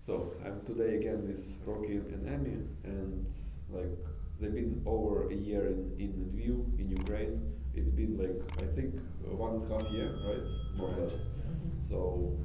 So I'm today again with Rocky and Emmy, and like they've been over a year in Lviv, in Ukraine. It's been like I think 1.5 year, right? More or less. So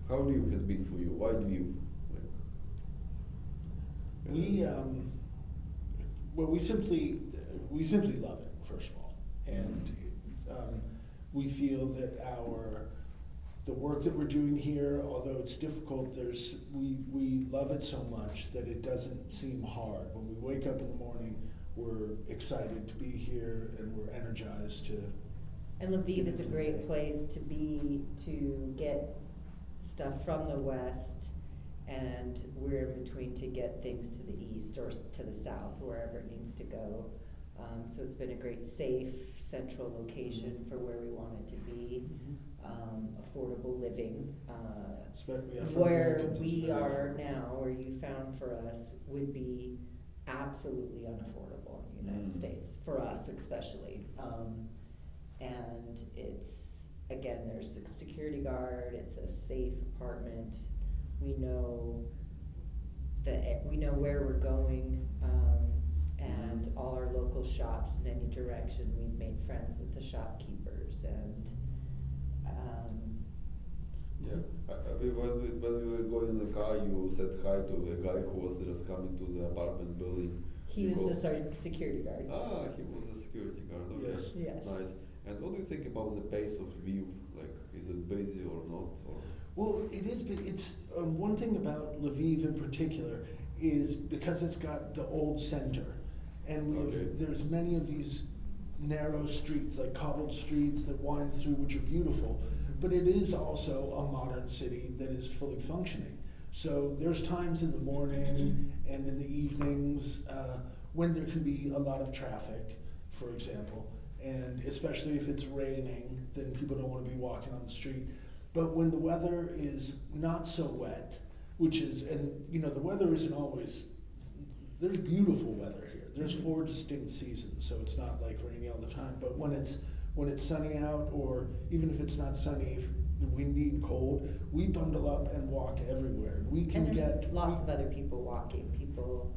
how Lviv has been for you? Why Lviv? Like, We well, we simply love it, first of all, and we feel that the work that we're doing here, although it's difficult, we love it so much that it doesn't seem hard. When we wake up in the morning, we're excited to be here and we're energized to. And Lviv is a great place to be, to get stuff from the west, and we're in between to get things to the east or to the south, wherever it needs to go. So it's been a great, safe, central location for where we want it to be. Affordable living. Where we are now, where you found for us, would be absolutely unaffordable in the United States, for us especially. And it's, again, there's a security guard, it's a safe apartment. We know where we're going, and all our local shops in any direction. We've made friends with the shopkeepers, and yeah. When we were going in the car, you said hi to a guy who was just coming to the apartment building. he was the security guard. Ah, he was the security guard. Okay. Yes. Yes. Nice. And what do you think about the pace of Lviv? Like, is it busy or not? Or Well, it is. It's one thing about Lviv in particular is because it's got the old center, and there's many of these narrow streets, like cobbled streets that wind through, which are beautiful. But it is also a modern city that is fully functioning. So there's times in the morning and in the evenings when there can be a lot of traffic, for example, and especially if it's raining, then people don't want to be walking on the street. But when the weather is not so wet, the weather isn't always, there's beautiful weather here. There's 4 distinct seasons, so it's not like rainy all the time. But when it's sunny out, or even if it's not sunny, if windy and cold, we bundle up and walk everywhere. We can And there's get lots of other people walking. People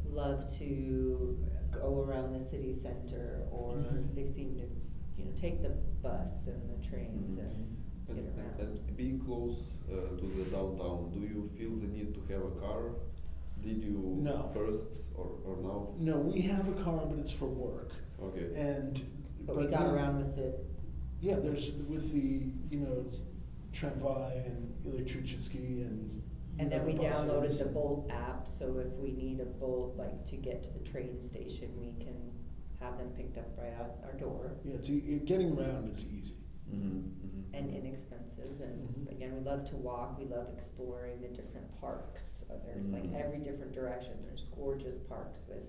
love to go around the city center, or they seem to, take the bus and the trains and get around. and being close to the downtown, do you feel the need to have a car? Did you No. first or now? No, we have a car, but it's for work. Okay. But we got around with it. Yeah, there's with the tramway and electricity and then we the buses. downloaded the Bolt app, so if we need a Bolt, like to get to the train station, we can have them picked up right out our door. Yeah, getting around is easy. And inexpensive, and again, we love to walk, we love exploring the different parks. There's like every different direction, there's gorgeous parks with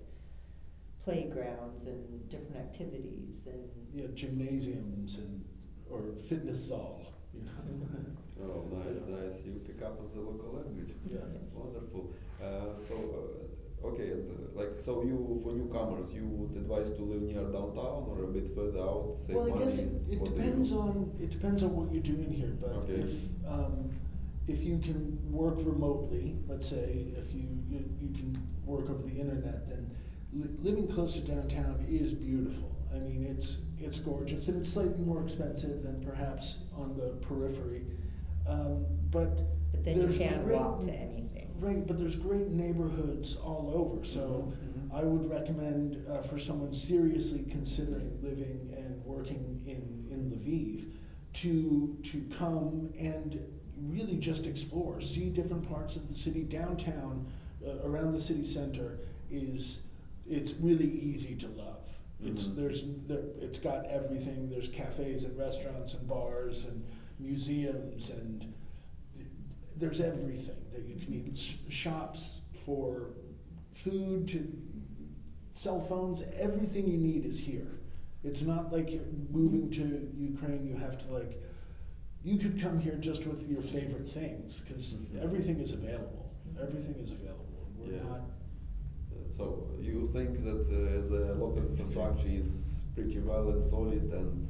playgrounds and different activities, and Gymnasiums or fitness zall. Oh, nice. You pick up on the local language. Yeah. Wonderful. Okay, and so you, for newcomers, you would advise to live near downtown or a bit further out, save Well, I money? guess it depends on what you're doing here. But Okay. if you can work remotely, let's say if you can work over the internet, then living close to downtown is beautiful. I mean, it's gorgeous, and it's slightly more expensive than perhaps on the periphery. But then you there's can't great, walk to anything. Right, but there's great neighborhoods all over. So I would recommend for someone seriously considering living and working in Lviv to come and really just explore, see different parts of the city. Downtown, around the city center, it's really easy to love. It's got everything. There's cafes and restaurants and bars and museums, and there's everything that you can need. Shops for food to cell phones, everything you need is here. It's not like you're moving to Ukraine, you could come here just with your favorite things, because everything is available. Everything is available. We're not. So you think that the local infrastructure is pretty well and solid and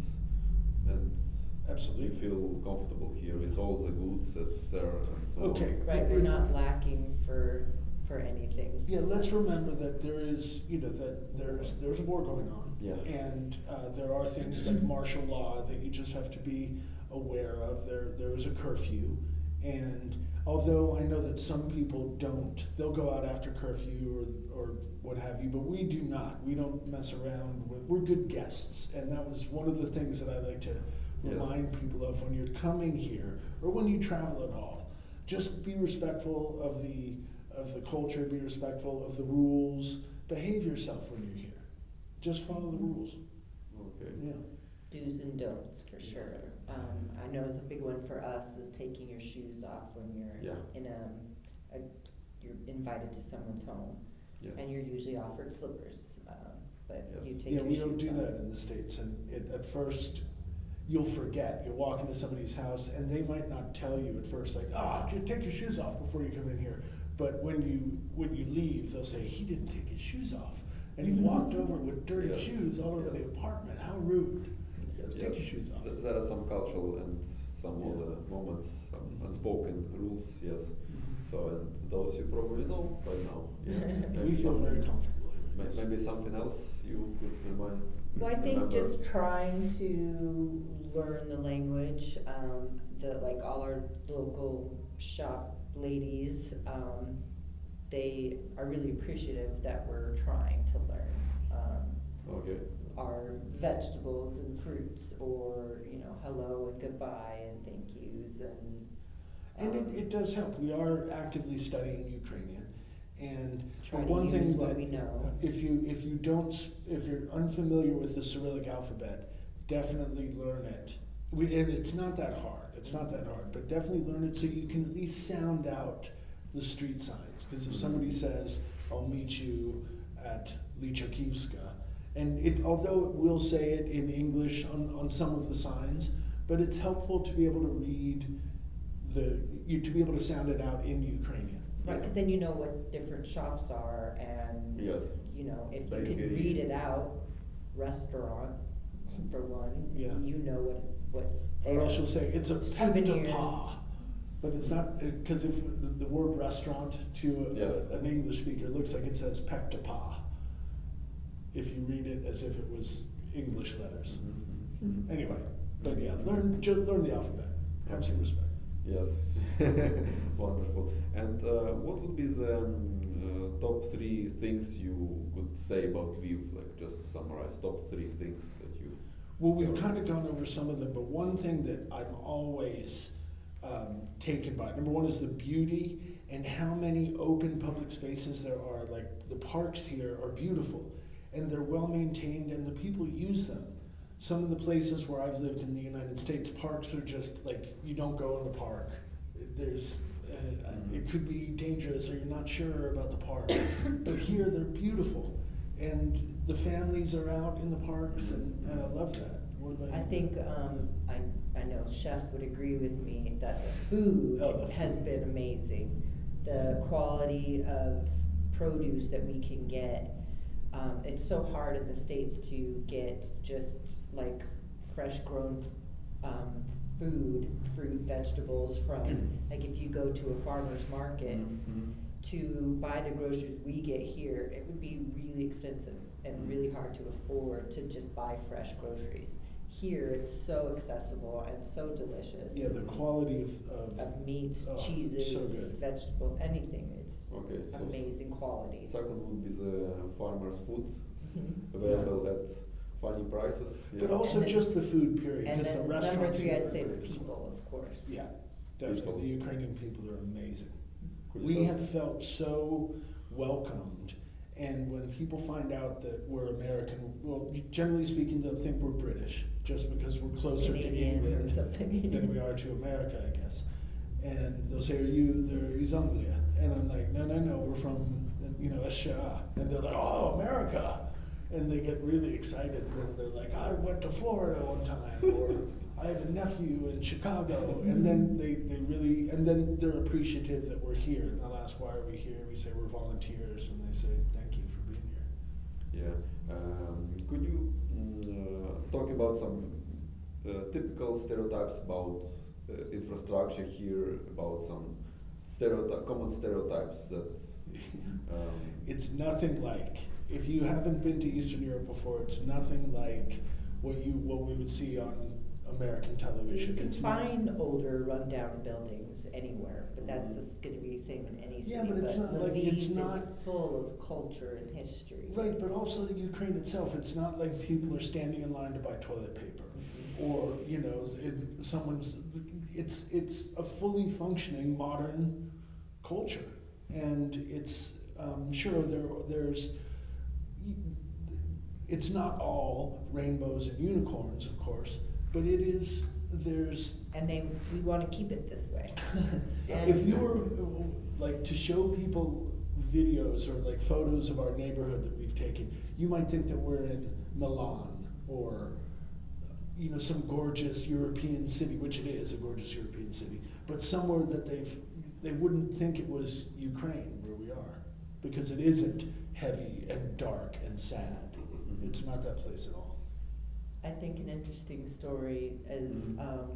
Absolutely. You feel comfortable here with all the goods that's there and so Okay. on. Right, we're not lacking for anything. Yeah, let's remember that there is, that there's a war going on. Yeah. And there are things like martial law that you just have to be aware of. There is a curfew. And although I know that some people they'll go out after curfew or what have you, but we do not. We don't mess around we're good guests. And that was one of the things that I like to remind people of when you're coming here or when you travel at all. Just be respectful of the culture, be respectful of the rules, behave yourself when you're here. Just follow the rules. Okay. Yeah. Do's and don'ts for sure. I know it's a big one for us is taking your shoes off when you're in you're invited to someone's home, and you're usually offered slippers, but you take your shoes off. Yeah, we don't do that in the States, and at first you'll forget. You'll walk into somebody's house and they might not tell you at first, like, take your shoes off before you come in here. But when you leave, they'll say, he didn't take his shoes off. And he walked over with dirty shoes all over the apartment. How rude. Take your shoes off. There are some cultural and some other moments, some unspoken rules, yes. So, and those you probably know by now. Yeah. We feel very comfortable here. Maybe something else you could remind. Well, I think remember? just trying to learn the language, like all our local shop ladies, they are really appreciative that we're trying to learn our vegetables and fruits, or hello and goodbye and thank yous, and it does help. We are actively studying Ukrainian, and try to one use thing what that we know. if you're unfamiliar with the Cyrillic alphabet, definitely learn it. And it's not that hard. It's not that hard, but definitely learn it so you can at least sound out the street signs. Because if somebody says, "I'll meet you at Lychakivska," and although it will say it in English on some of the signs, but it's helpful to be able to read to be able to sound it out in Ukrainian. Right, because then you know what different shops are, and if you can read it out, restaurant for one, you know what's there. Or else you'll say it's a Souvenirs. peptapa, but it's not, because if the word restaurant to an English speaker looks like it says peptapa, if you read it as if it was English letters. Anyway, but learn the alphabet. Have some respect. Yes, wonderful. And what would be the top 3 things you could say about Lviv? Like, just to summarize, top 3 things that you. Well, we've kind of gone over some of them, but one thing that I'm always taken by, number one, is the beauty and how many open public spaces there are. Like, the parks here are beautiful, and they're well maintained, and the people use them. Some of the places where I've lived in the United States, parks are just like, you don't go in the park. There's, it could be dangerous, or you're not sure about the park. But here they're beautiful, and the families are out in the parks, and I love that. I think I know Chef would agree with me that the food has been amazing. The quality of produce that we can get. It's so hard in the States to get just like fresh grown fruit, vegetables from, like if you go to a farmer's market to buy the groceries we get here, it would be really expensive and really hard to afford to just buy fresh groceries. Here it's so accessible and so delicious. Yeah, the quality of meats, cheeses, so vegetable, anything. It's so amazing quality. Second would be the farmer's food available at funny prices. But also just the food period, because the restaurants. Number 3, I'd say the people, of course. Yeah, definitely. The Ukrainian people are amazing. Could We have felt so welcomed, and when people find out that we're American, well, generally speaking, they'll think we're British, just because we're closer to England or something than we are to America, I guess. And they'll say, "Are you there? Is Anglia?" And I'm like, "No, we're from Asia." And they're like, "Oh, America!" And they get really excited. And they're like, "I went to Florida one time," or "I have a nephew in Chicago." And then they really, and then they're appreciative that we're here. And they'll ask, "Why are we here?" We say we're volunteers, and they say, "Thank you for being here." Yeah. Could you talk about some typical stereotypes about infrastructure here, about some common stereotypes that. It's nothing like, if you haven't been to Eastern Europe before, it's nothing like what we would see on American television. You can It's not- find older rundown buildings anywhere, but that's just gonna be the same in any city. Yeah, but it's not like- it's Lviv not- is full of culture and history. Right, but also Ukraine itself, it's not like people are standing in line to buy toilet paper. Or, you know, it's a fully functioning modern culture. And it's, sure, it's not all rainbows and unicorns, of course, but there's. And we wanna keep it this way. If you were, like, to show people videos or like photos of our neighborhood that we've taken, you might think that we're in Milan or, you know, some gorgeous European city, which it is, a gorgeous European city, but somewhere that they wouldn't think it was Ukraine where we are, because it isn't heavy and dark and sad. It's not that place at all. I think an interesting story is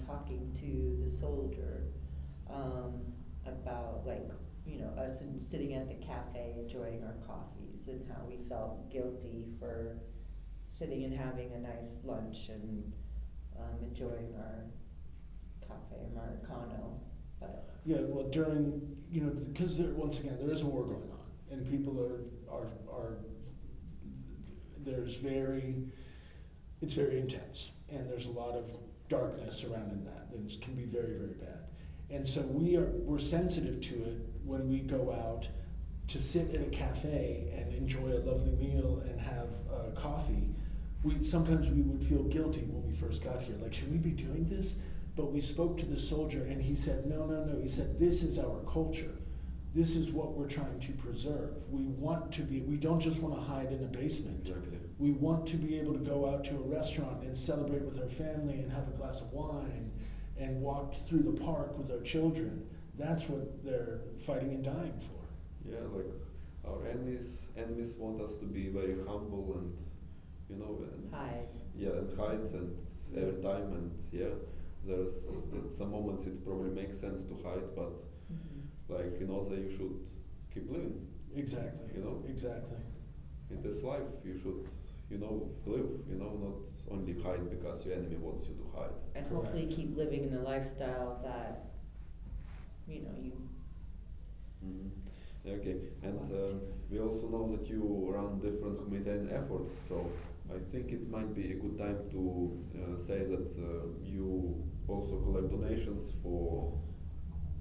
talking to the soldier about, like, you know, us and sitting at the cafe enjoying our coffees and how we felt guilty for sitting and having a nice lunch and enjoying our cafe Americano. But Yeah, well, during, you know, because once again, there is a war going on, and people are it's very intense, and there's a lot of darkness surrounding that. It can be very, very bad. And so we're sensitive to it when we go out to sit at a cafe and enjoy a lovely meal and have coffee. Sometimes we would feel guilty when we first got here, like, should we be doing this? But we spoke to the soldier and he said, no. He said, this is our culture. This is what we're trying to preserve. We don't just want to hide in a basement. Exactly. We want to be able to go out to a restaurant and celebrate with our family and have a glass of wine and walk through the park with our children. That's what they're fighting and dying for. Yeah, like our enemies want us to be very humble and, you know, and hide. Yeah, and hide and every time, and yeah, there's at some moments it probably makes sense to hide, but like in Oza you should keep living. Exactly. You know? Exactly. In this life you should, you know, live, you know, not only hide because your enemy wants you to hide. And Correct. hopefully keep living in the lifestyle that, you know, you. Yeah, okay, and we also know that you run different humanitarian efforts, so I think it might be a good time to say that you also collect donations for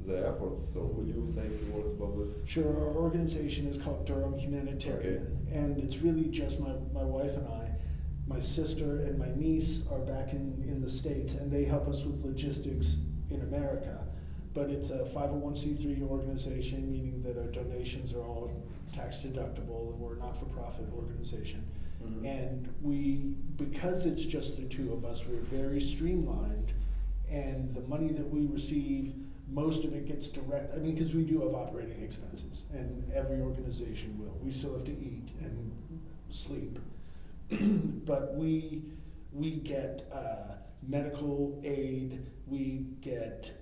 the efforts. So will you say a few words about this? Sure. Our organization is called Durham Humanitarian, and it's really just my wife and I. My sister and my niece are back in the States, and they help us with logistics in America. But it's a 501c3 organization, meaning that our donations are all tax deductible, and we're a not-for-profit organization. And because it's just the two of us, we're very streamlined, and the money that we receive, most of it gets direct. I mean, because we do have operating expenses, and every organization will. We still have to eat and sleep, but we get medical aid. We get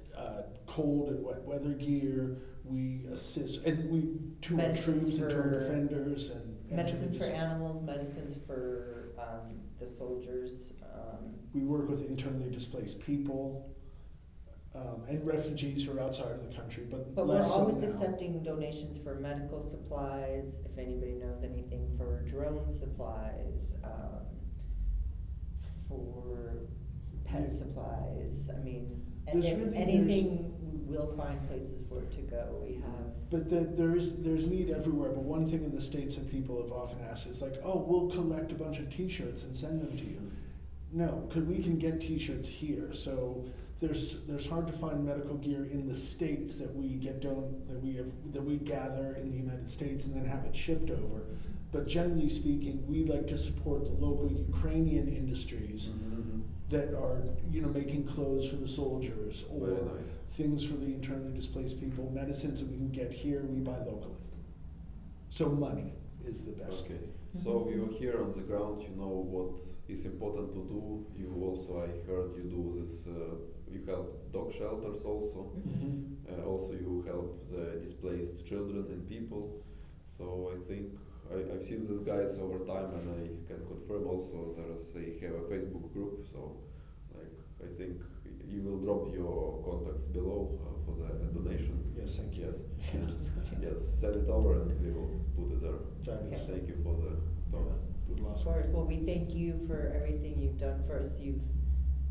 cold and wet weather gear. We assist, and to our troops and to our defenders and Medicines for animals, medicines for the soldiers. We work with internally displaced people and refugees who are outside of the country, but we're less so always now. accepting donations for medical supplies, if anybody knows anything, for drone supplies, for pet supplies. I mean, anything, we'll find places for it to go. We have. But there's need everywhere. But one thing in the States that people have often asked is like, oh, we'll collect a bunch of T-shirts and send them to you. No, we can get T-shirts here. So there's hard to find medical gear in the States that we gather in the United States and then have it shipped over. But generally speaking, we like to support the local Ukrainian industries that are, you know, making clothes for the soldiers or things for the internally displaced people. Medicines that we can get here, we buy locally. So money. is the best Okay. way. So you're here on the ground, you know what is important to do. You also, I heard you do this, you help dog shelters also. Also you help the displaced children and people. So I think I've seen these guys over time, and I can confirm also they have a Facebook group. So like I think you will drop your contacts below for the donation. Yes, thank you. Yes. Yes, send it over and we will put it there. Fabulous. Thank you for the Good Of course, well, we thank you for everything you've done for us. You've,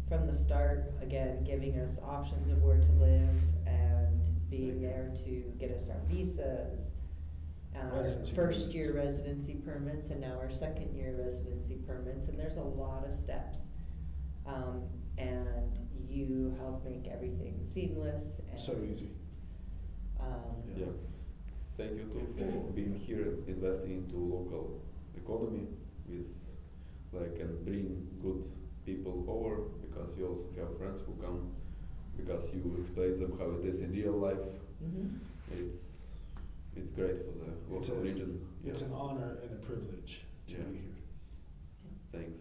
from the start, again, giving us options of where to live and being there to get us our visas, our Residency first year permits. residency permits, and now our second year residency permits, and there's a lot of steps. And you help make everything seamless and. So easy. Yeah. Thank you too for being here, investing into local economy with and bring good people over, because you also have friends who come because you explain them how it is in real life. It's great for the local region. It's an honor and a privilege to Yeah. be here. Thanks.